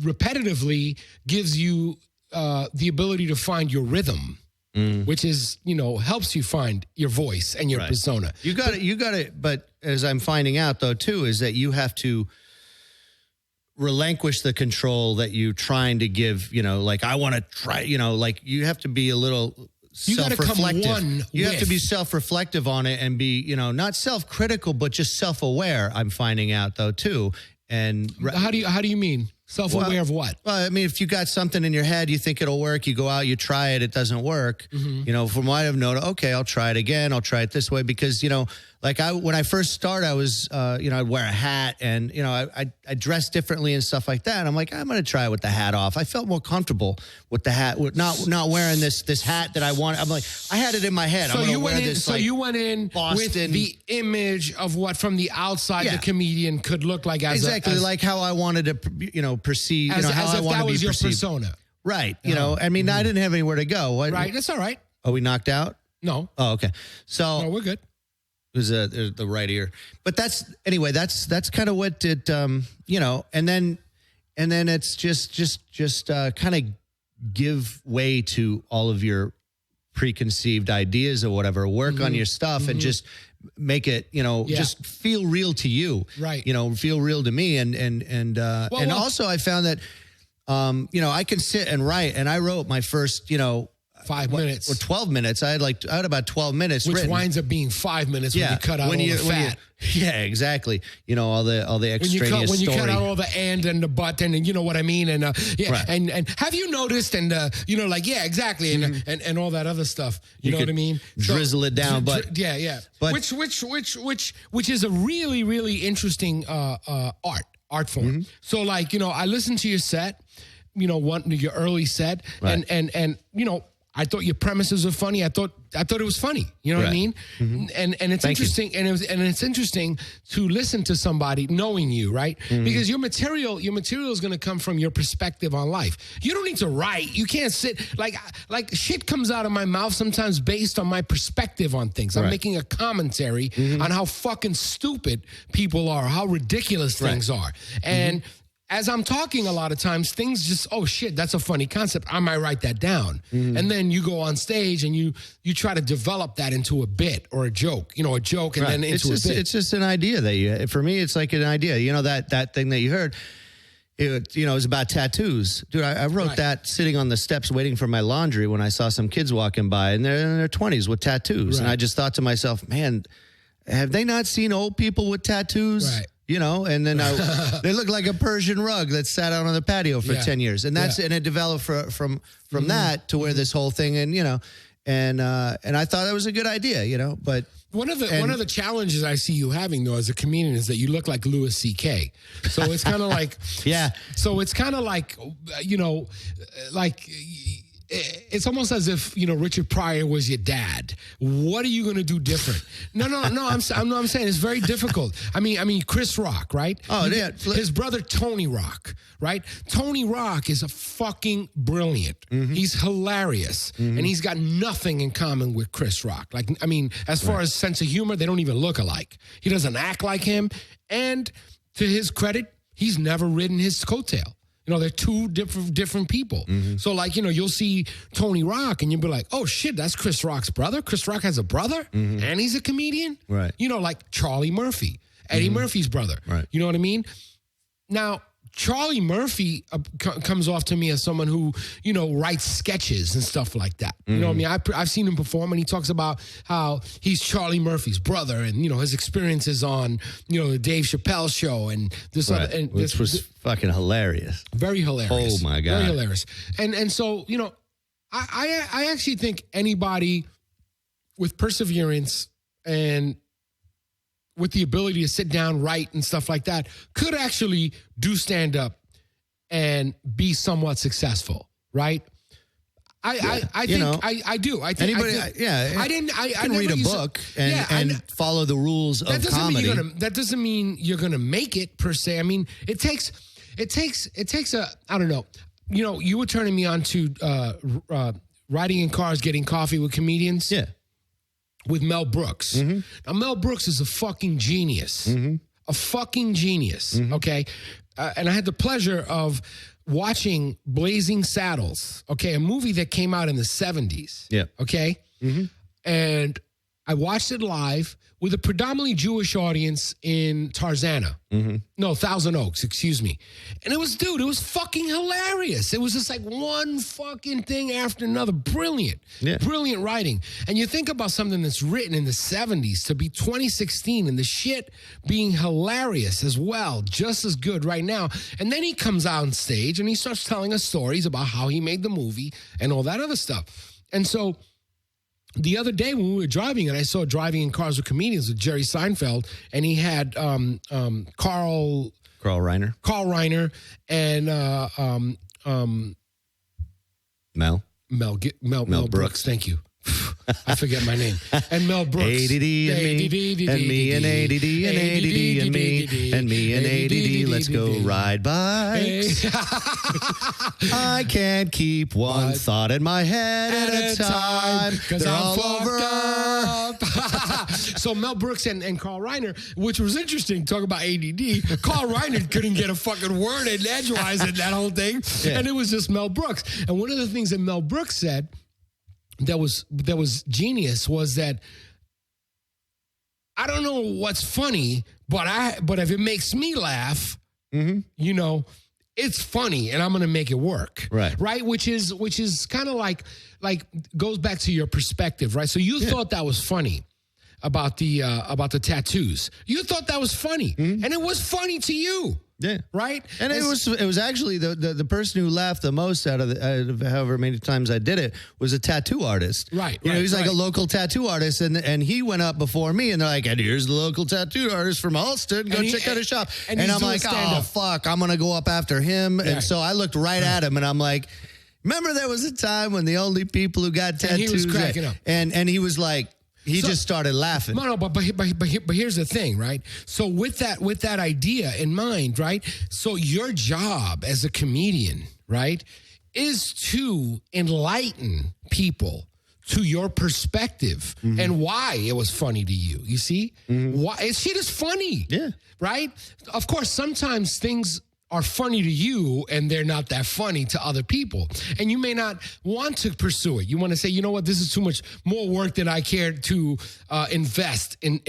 repetitively gives you the ability to find your rhythm, which is, helps you find your voice and your persona. You got it. But as I'm finding out, though, too, is that you have to relinquish the control that you're trying to give, like, I want to try, like, you have to be a little self-reflective. You have to be self-reflective on it and be, not self-critical, but just self-aware. I'm finding out, though, too. And how do you mean? Self-aware of what? Well, I mean, if you got something in your head, you think it'll work, you go out, you try it, it doesn't work. You know, from what I've known, okay, I'll try it again. I'll try it this way because, you know, like when I first started, I was, you know, I'd wear a hat and, you know, I dressed differently and stuff like that. And I'm like, I'm going to try it with the hat off. I felt more comfortable with the hat, with not wearing this hat that I wanted. I'm like, I had it in my head. So I'm going you to wear went in. this. So like, you went in Boston. with the image of what from the outside Yeah. the comedian could look like. As exactly like how I wanted to, you know, perceive. As, you know, how as I if want that to be was your perceived. persona. Right. You know, I mean, I didn't have anywhere to go. What, Right. That's all right. Are we knocked out? No. Oh, okay. So No, we're good. it was the right ear, but that's kind of what it, you know, and then it's just kind of give way to all of your preconceived ideas or whatever, work on your stuff and just make it, you know, just feel real to you. Right. You know, feel real to me. And also I found that, you know, I can sit and write, and I wrote my first, you know, 5 minutes. or 12 minutes. I had about 12 minutes Which written. winds up being 5 minutes when you cut out all the fat. Yeah, exactly. You know, all the extraneous when you story. cut out all the and the but and you know what I mean, and Right. and have you noticed and you know, like, yeah, exactly, and all that other stuff, you know could what I mean, drizzle it down, but yeah, but- which is a really interesting art form. So like, you know, I listened to your set, you know, your early set, Right. and you know, I thought your premises were funny. I thought it was funny. You know what I Right. mean? And it's Thank you. interesting, and it's interesting to listen to somebody knowing you, right? Because your material is going to come from your perspective on life. You don't need to write. You can't sit like shit comes out of my mouth sometimes based on my perspective on things. I'm Right. making a commentary on how fucking stupid people are, how ridiculous things are, and. As I'm talking a lot of times, things just, oh shit, that's a funny concept. I might write that down. And then you go on stage and you try to develop that into a bit or a joke, you know, a joke and Right. then into a bit. It's just an idea that for me, it's like an idea. You know, that thing that you heard, it, you know, is about tattoos. Dude, I wrote Right. that sitting on the steps waiting for my laundry when I saw some kids walking by and they're in their 20s with tattoos. And Right. I just thought to myself, man, have they not seen old people with tattoos? Right. You know, and then they look like a Persian rug that sat out on the patio for Yeah. 10 years. And and it developed from that to where this whole thing, and, you know, and I thought that was a good idea, you know, but One of the challenges I see you having though as a comedian is that you look like Louis C.K. So it's kind of like yeah. So it's kind of like, you know, like it's almost as if, you know, Richard Pryor was your dad. What are you going to do different? No. I'm saying it's very difficult. I mean, Chris Rock, right? Oh, yeah. His brother Tony Rock, right? Tony Rock is a fucking brilliant. He's hilarious, and he's got nothing in common with Chris Rock. Like, I mean, as far as sense of humor, they don't even look alike. He doesn't act like him, and to his credit, he's never ridden his coattail. You know, they're two different people. So, like, you know, you'll see Tony Rock and you'll be like, oh, shit, that's Chris Rock's brother? Chris Rock has a brother? And he's a comedian? Right. You know, like Charlie Murphy, Eddie Murphy's brother. Right. You know what I mean? Now, Charlie Murphy comes off to me as someone who, you know, writes sketches and stuff like that. You know what I mean? I've seen him perform, and he talks about how he's Charlie Murphy's brother, and, you know, his experiences on, you know, the Dave Chappelle show and this Right. other, and Which this was fucking hilarious. very hilarious. Oh, my God. Very hilarious. And so, you know, I actually think anybody with perseverance and with the ability to sit down, write, and stuff like that could actually do stand up and be somewhat successful, right? I think, you know, I do. I think Anybody, I didn't. I can never read a used to- book Yeah, and follow the rules of comedy. That doesn't mean you're gonna make it per se. I mean, it takes a, I don't know. You know, you were turning me on to riding in cars, getting coffee with comedians. Yeah. With Mel Brooks. Now, Mel Brooks is a fucking genius. A fucking genius, okay? And I had the pleasure of watching Blazing Saddles, okay? A movie that came out in the 70s. Yeah. Okay? And I watched it live with a predominantly Jewish audience in Tarzana. No, Thousand Oaks, excuse me. And it was fucking hilarious. It was just like one fucking thing after another. Brilliant. Yeah. Brilliant writing. And you think about something that's written in the 70s to be 2016 and the shit being hilarious as well, just as good right now. And then he comes out on stage and he starts telling us stories about how he made the movie and all that other stuff. And so the other day when we were driving, and I saw Driving in Cars with Comedians with Jerry Seinfeld, and he had Carl Reiner and Mel Brooks. Thank you. I forget my name. And Mel Brooks. ADD and me and ADD and ADD and me and me and ADD. Let's go ride bikes. I can't keep one thought in my head at a time. They're all over. So Mel Brooks and Carl Reiner, which was interesting, talk about ADD. Carl Reiner couldn't get a fucking word in edgewise in that whole thing. Yeah. And it was just Mel Brooks. And one of the things that Mel Brooks said that was genius was that I don't know what's funny, but if it makes me laugh, you know, it's funny and I'm going to make it work. Right. Which is kind of like goes back to your perspective, right? So you thought that was funny about the tattoos. You thought that was funny and it was funny to you. Yeah. Right. And it was actually the person who laughed the most out of however many times I did it was a tattoo artist. Right. You know, he's like a local tattoo artist, and he went up before me, and they're like, and here's the local tattoo artist from Halston. Go check out his shop. And I'm like, oh fuck, I'm gonna go up after him. Yeah. And so I looked right at him, and I'm like, remember there was a time when the only people who got tattoos, and he was cracking up, and he was like. He just started laughing. No, but here's the thing, right? So with that idea in mind, right? So your job as a comedian, right, is to enlighten people to your perspective and why it was funny to you. You see? Why shit is funny. Yeah. Right? Of course, sometimes things are funny to you and they're not that funny to other people. And you may not want to pursue it. You want to say, you know what, this is too much more work than I care to invest in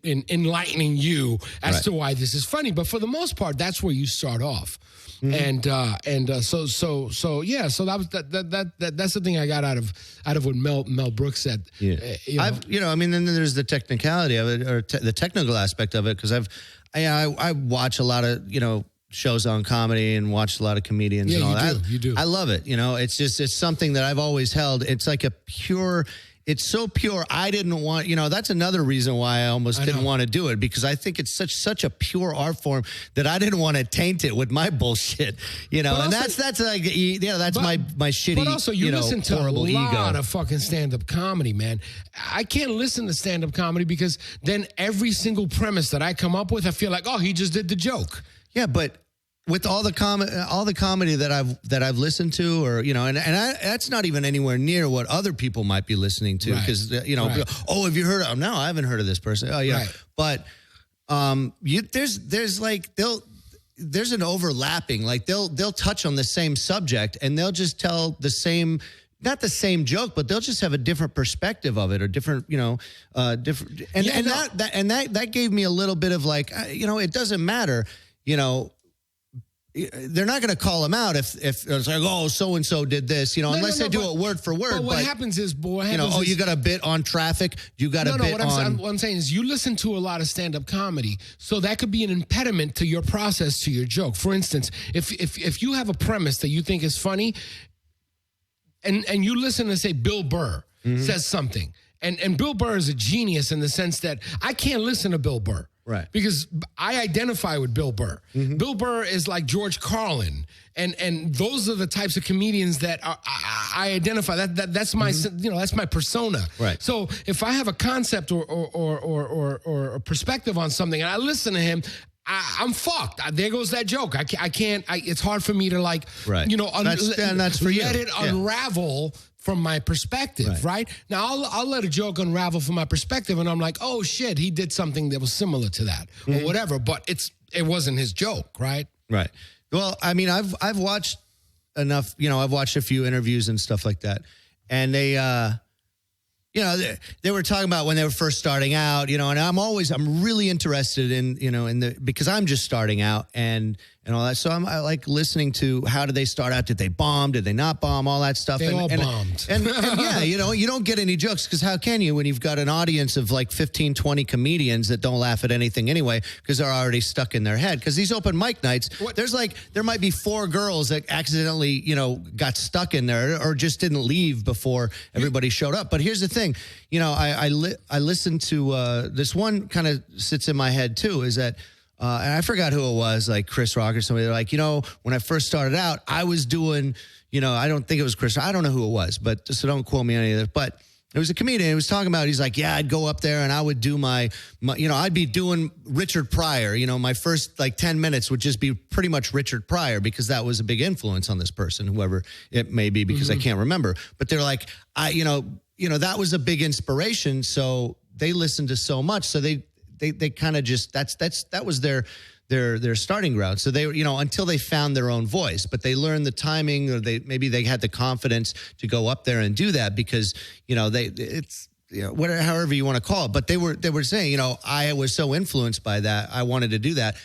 enlightening you as to why this is funny. But for the most part, that's where you start off. So that was that's the thing I got out of what Mel Brooks said. Yeah. Then there's the technicality of it, or the technical aspect of it, because I watch a lot of, shows on comedy and watched a lot of comedians and all that. You do. I love it. It's something that I've always held. It's like it's so pure. I didn't want, that's another reason why I almost didn't want to do it, because I think it's such a pure art form that I didn't want to taint it with my bullshit, and also, that's like, that's my shitty, but also you listen to horrible a lot ego. of fucking stand-up comedy, man. I can't listen to stand-up comedy because then every single premise that I come up with, I feel like, oh, he just did the joke. Yeah, but with all the comedy that I've listened to, or that's not even anywhere near what other people might be listening to, because oh, have you heard of? No, I haven't heard of this person. Oh yeah, but there's an overlapping. Like they'll touch on the same subject and they'll just tell the same. Not the same joke, but they'll just have a different perspective of it, or different, different. And that gave me a little bit of like, it doesn't matter, they're not going to call him out if it's like, oh, so-and-so did this, unless they do it word for word. But what happens is, you got a bit on traffic. You got a bit on. What I'm saying is you listen to a lot of stand-up comedy, so that could be an impediment to your process, to your joke. For instance, if you have a premise that you think is funny, and you listen and say Bill Burr says something, and Bill Burr is a genius in the sense that I can't listen to Bill Burr. Right. Because I identify with Bill Burr. Bill Burr is like George Carlin. And those are the types of comedians that I identify. That's my that's my persona. Right. So if I have a concept or a perspective on something and I listen to him, I'm fucked. There goes that joke. I can't. It's hard for me to let it unravel from my perspective, right? Now, I'll let a joke unravel from my perspective, and I'm like, oh shit, he did something that was similar to that, or whatever. But it wasn't his joke, right? Right. Well, I mean, I've watched enough. I've watched a few interviews and stuff like that, and they, you know, they were talking about when they were first starting out, you know, and I'm really interested in, you know, because I'm just starting out and all that. So I like listening to how did they start out? Did they bomb? Did they not bomb? All that stuff. They all bombed. And yeah, you know, you don't get any jokes because how can you when you've got an audience of like 15, 20 comedians that don't laugh at anything anyway because they're already stuck in their head. Because these open mic nights, there might be 4 girls that accidentally, you know, got stuck in there or just didn't leave before everybody showed up. But here's the thing, you know, I listened to this one kind of sits in my head too, is that and I forgot who it was, like Chris Rock or somebody. They're like, you know, when I first started out, I was doing, you know, I don't think it was Chris. I don't know who it was, but so don't quote me on any of this. But it was a comedian. He was talking about, he's like, yeah, I'd go up there and I would do my you know, I'd be doing Richard Pryor. You know, my first like 10 minutes would just be pretty much Richard Pryor because that was a big influence on this person, whoever it may be, because I can't remember. But they're like, you know, that was a big inspiration. So they listened to so much. So they kind of just that was their starting ground. So they, you know, until they found their own voice, but they learned the timing, or maybe they had the confidence to go up there and do that because, you know, it's, you know, whatever, however you want to call it. But they were saying, you know, I was so influenced by that, I wanted to do that.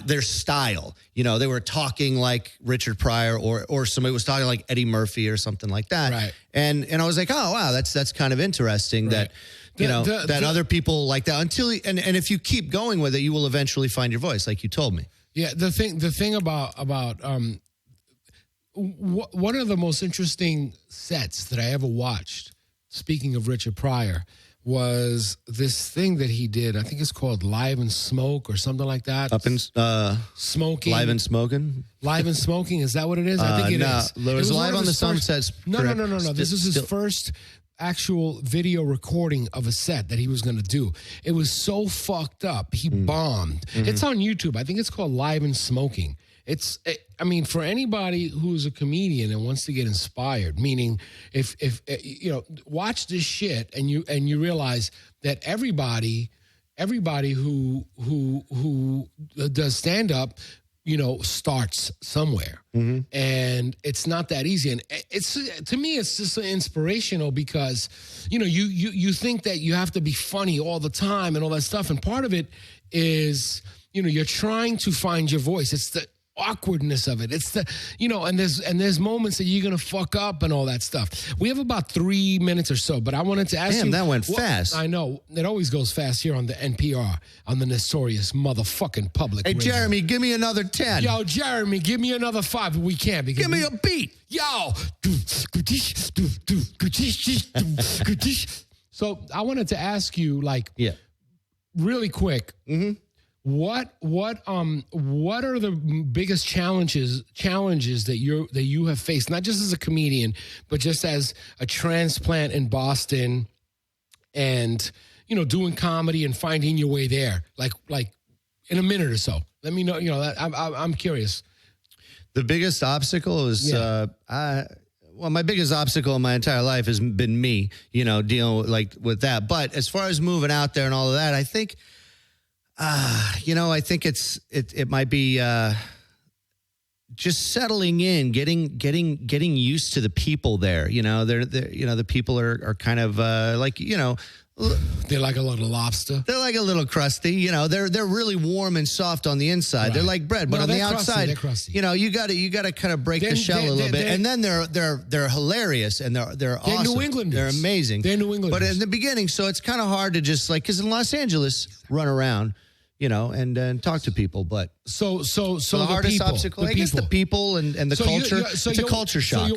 Their style, you know, they were talking like Richard Pryor or somebody was talking like Eddie Murphy or something like that. Right. And I was like, oh wow, that's kind of interesting that. You know, that other people like that and if you keep going with it, you will eventually find your voice, like you told me. Yeah, the thing about one of the most interesting sets that I ever watched, speaking of Richard Pryor, was this thing that he did. I think it's called Live and Smoke or something like that. Smoking. Live and Smoking? Live and Smoking, is that what it is? I think it is. It was Live on the Sunsets. No. This is his first actual video recording of a set that he was going to do. It was so fucked up. He bombed. It's on YouTube. I think it's called Live and Smoking. I mean, for anybody who's a comedian and wants to get inspired, meaning if you know, watch this shit and you realize that everybody who does stand up, you know, starts somewhere, and it's not that easy. And it's, to me, it's just inspirational because, you know, you think that you have to be funny all the time and all that stuff, and part of it is, you know, you're trying to find your voice. It's the awkwardness of it. It's the, you know, and there's moments that you're gonna fuck up and all that stuff. We have about 3 minutes or so, but I wanted to ask you. Damn, that went fast. I know. It always goes fast here on the NPR, on the Nestorious motherfucking public radio. Jeremy, give me another 10. Yo, Jeremy, give me another 5. We can't because give me a beat. Yo. So I wanted to ask you, like, really quick. What are the biggest challenges that you have faced, not just as a comedian, but just as a transplant in Boston, and, you know, doing comedy and finding your way there, like in a minute or so? Let me know. You know, I'm curious. The biggest obstacle is my biggest obstacle in my entire life has been me, you know, dealing with that. But as far as moving out there and all of that, I think. You know, I think it might be just settling in, getting used to the people there. You know, they're you know, the people are kind of like, you know, they're like a little lobster. They're like a little crusty. You know, they're really warm and soft on the inside. Right. They're like bread, but on the outside, they're crusty. You know, you got to kind of break the shell a little bit, and then they're hilarious and they're awesome. They're New Englanders. They're amazing. They're New Englanders. But in the beginning, so it's kind of hard to just like, because in Los Angeles, run around, you know, and talk to people. But so the hardest obstacle, I guess, the people and the culture. It's a culture shock. So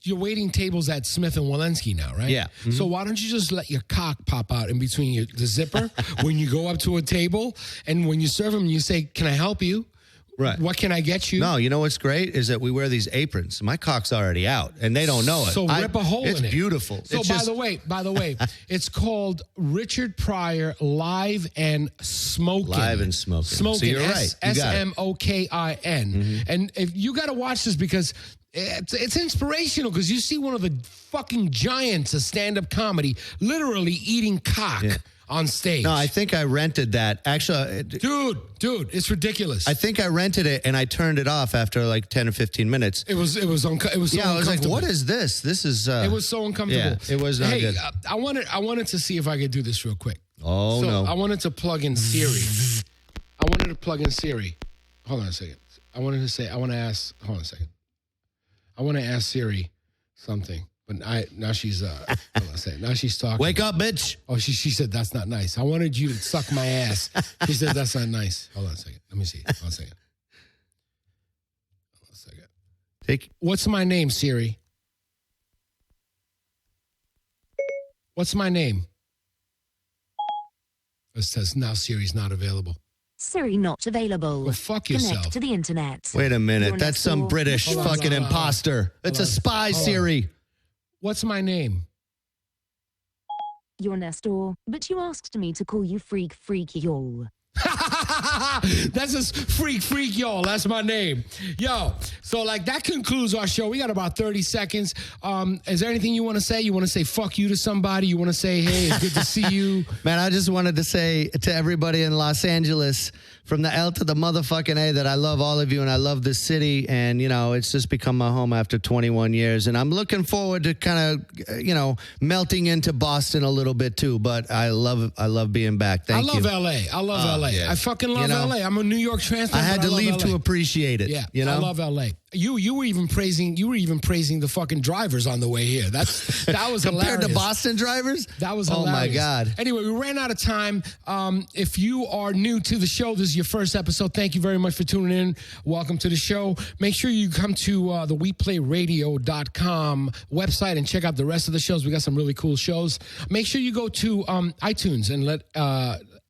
you're waiting tables at Smith and Walensky now, right? Yeah. So why don't you just let your cock pop out in between the zipper when you go up to a table, and when you serve them, you say, "Can I help you?" Right. What can I get you? No, you know what's great is that we wear these aprons. My cock's already out, and they don't know it. So rip a hole in it. It's beautiful. So by the way, it's called Richard Pryor Live and Smoking. Live and Smoking. Smoking. So you're right. You got it. SMOKIN. And if you got to watch this because it's inspirational, because you see one of the fucking giants of stand-up comedy literally eating cock on stage. No, I think I rented that. Actually, dude, it's ridiculous. I think I rented it and I turned it off after like 10 or 15 minutes. It was so I was like, uncomfortable. what is this? This is. It was so uncomfortable. Yeah, it was not good. I wanted to see if I could do this real quick. Oh, so no. I wanted to plug in Siri. Hold on a second. I want to ask Siri something. But now she's hold on a second. Now she's talking. Wake up, bitch. Oh, she said that's not nice. I wanted you to suck my ass. She said that's not nice. Hold on a second. Let me see. Hold on a second. What's my name, Siri? What's my name? It says now Siri's not available. Siri not available. Well, fuck yourself. Connect to the internet. Wait a minute. That's some British fucking imposter. It's a spy, Siri. What's my name? You're Nestor, but you asked me to call you Freak y'all. That's just freak y'all. That's my name. Yo, so like that concludes our show. We got about 30 seconds. Is there anything you want to say? You want to say fuck you to somebody? You want to say, hey, it's good to see you? Man, I just wanted to say to everybody in Los Angeles, from the L to the motherfucking A, that I love all of you and I love this city. And, you know, it's just become my home after 21 years. And I'm looking forward to kind of, you know, melting into Boston a little bit too. But I love being back. Thank you. I love L.A. I love L.A. Yeah. I fucking love L.A. I'm a New York transplant. I had to leave to appreciate it. Yeah, you know? I love L.A. You were even praising the fucking drivers on the way here. That was compared hilarious. to Boston drivers. That was hilarious. Oh my God. Anyway, we ran out of time. If you are new to the show, this is your first episode. Thank you very much for tuning in. Welcome to the show. Make sure you come to the WEplayRADIO.com website and check out the rest of the shows. We got some really cool shows. Make sure you go to iTunes and let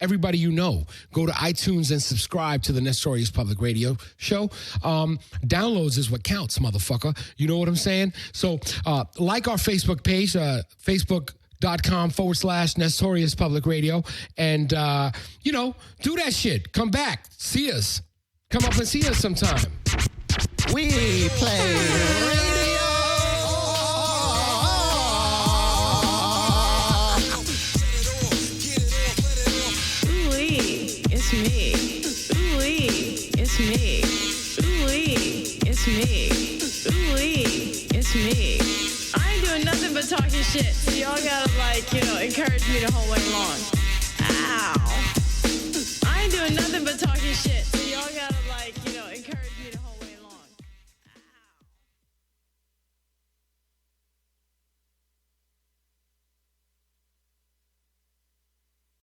everybody you know go to iTunes and subscribe to the Nestorious Public Radio Show. Downloads is what counts, motherfucker. You know what I'm saying? So like our Facebook page, facebook.com/Nestorious Public Radio. And, you know, do that shit. Come back. See us. Come up and see us sometime. We play radio. Ooh-wee, it's me. Ooh-wee, it's me. Ooh-wee, it's me. Ooh-wee, it's me. I ain't doing nothing but talking shit, so y'all gotta, like, you know, encourage me the whole way along.